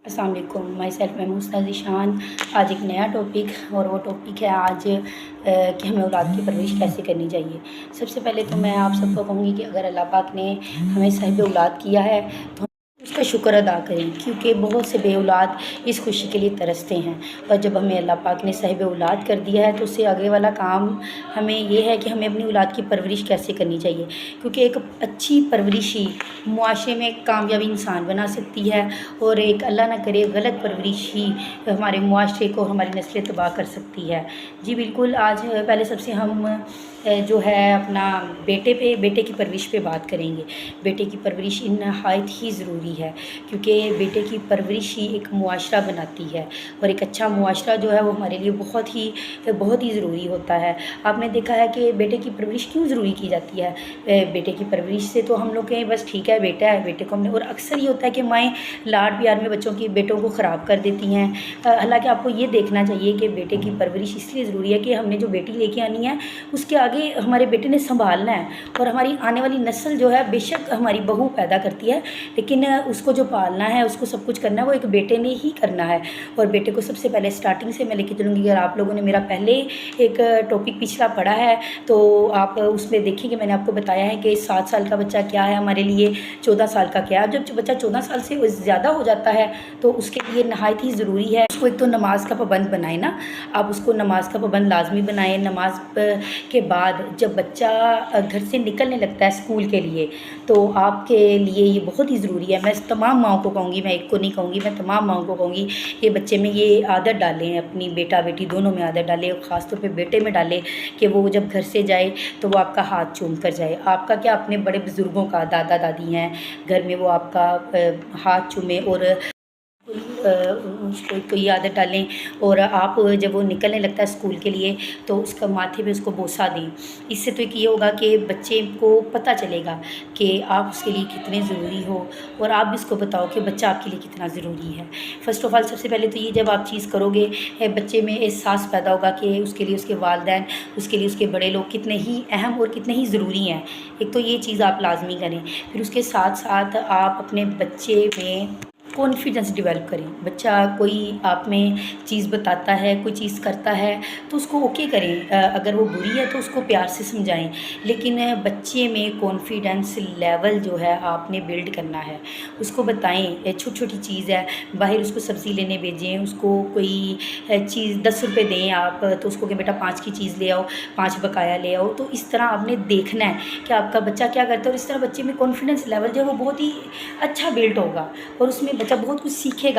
अस्सलाम वालेकुम, my self मैं मुस्ताज़ ज़ीशान। आज एक नया टॉपिक और वो टॉपिक है आज कि हमें औलाद की परवरिश कैसे करनी चाहिए। सबसे पहले तो मैं आप सबको कहूँगी कि अगर अल्लाह पाक ने हमें साहिब औलाद किया है तो उसका शुक्र अदा करें, क्योंकि बहुत से बे औलाद इस खुशी के लिए तरसते हैं। और जब हमें अल्लाह पाक ने साहिब औलाद कर दिया है तो उससे आगे वाला काम हमें ये है कि हमें अपनी औलाद की परवरिश कैसे करनी चाहिए, क्योंकि एक अच्छी परवरिश ही मुआशरे में एक कामयाबी इंसान बना सकती है और एक अल्लाह ना करे गलत परवरिश ही हमारे मुआशरे को, हमारी नस्लें तबाह कर सकती है। जी बिल्कुल, आज पहले सबसे हम जो है अपना बेटे की परवरिश पे बात करेंगे। बेटे की परवरिश नहायत ही ज़रूरी है, क्योंकि बेटे की परवरिश ही एक मुआशरा बनाती है और एक अच्छा मुआशरा जो है वो हमारे लिए बहुत ही ज़रूरी होता है। आपने देखा है कि बेटे की परवरिश क्यों ज़रूरी की जाती है। बेटे की परवरिश से तो हम लोग कहें बस ठीक है बेटा है, बेटे को हमने, और अक्सर ये होता है कि माएँ लाड प्यार में बेटों को ख़राब कर देती हैं। हालांकि आपको ये देखना चाहिए कि बेटे की परवरिश इसलिए ज़रूरी है कि हमने जो बेटी लेके आनी है उसके आगे हमारे बेटे ने संभालना है, और हमारी आने वाली नस्ल जो है बेशक हमारी बहू पैदा करती है, लेकिन उसको जो पालना है, उसको सब कुछ करना है वो एक बेटे ने ही करना है। और बेटे को सबसे पहले स्टार्टिंग से मैं लेके चलूँगी। अगर आप लोगों ने मेरा पहले एक टॉपिक पिछला पढ़ा है तो आप उसमें देखेंगे, मैंने आपको बताया है कि 7 साल का बच्चा क्या है हमारे लिए, 14 साल का क्या है। जब बच्चा 14 साल से ज़्यादा हो जाता है तो उसके लिए नहायत ही ज़रूरी है उसको एक तो नमाज का पाबंद बनाए ना, आप उसको नमाज का पाबंद लाजमी बनाएं। नमाज के बाद जब बच्चा घर से निकलने लगता है स्कूल के लिए, तो आपके लिए ये बहुत ही ज़रूरी है। मैं तमाम माँओं को कहूँगी, मैं एक को नहीं कहूँगी, मैं तमाम माँओं को कहूँगी कि बच्चे में ये आदत डालें, अपनी बेटा बेटी दोनों में आदत डालें, और ख़ास तौर पे बेटे में डालें कि वो जब घर से जाए तो वो आपका हाथ चूम कर जाए। आपका क्या, अपने बड़े बुज़ुर्गों का, दादा दादी हैं घर में, वो आपका हाथ चूमे और उसको तो ये आदत डालें। और आप जब वो निकलने लगता है स्कूल के लिए तो उसका माथे पे उसको बोसा दें। इससे तो एक ये होगा कि बच्चे को पता चलेगा कि आप उसके लिए कितने ज़रूरी हो, और आप भी उसको बताओ कि बच्चा आपके लिए कितना ज़रूरी है। फ़र्स्ट ऑफ़ ऑल सबसे पहले तो ये जब आप चीज़ करोगे बच्चे में एहसास पैदा होगा कि उसके लिए उसके वालिदैन, उसके लिए उसके बड़े लोग कितने ही अहम और कितने ही ज़रूरी हैं। एक तो ये चीज़ आप लाजमी करें। फिर उसके साथ साथ आप अपने बच्चे में कॉन्फिडेंस डेवलप करें। बच्चा कोई आप में चीज़ बताता है, कोई चीज़ करता है तो उसको ओके करें। अगर वो बुरी है तो उसको प्यार से समझाएं, लेकिन बच्चे में कॉन्फिडेंस लेवल जो है आपने बिल्ड करना है। उसको बताएं, छोटी छोटी चीज़ है, बाहर उसको सब्ज़ी लेने भेजें, उसको कोई चीज़ 10 रुपये दें आप, तो उसको कि बेटा 5 की चीज़ ले आओ, 5 बकाया ले आओ। तो इस तरह आपने देखना है कि आपका बच्चा क्या करता है, और इस तरह बच्चे में कॉन्फिडेंस लेवल जो है वो बहुत ही अच्छा बिल्ड होगा और उसमें बच्चा बहुत कुछ सीखेगा।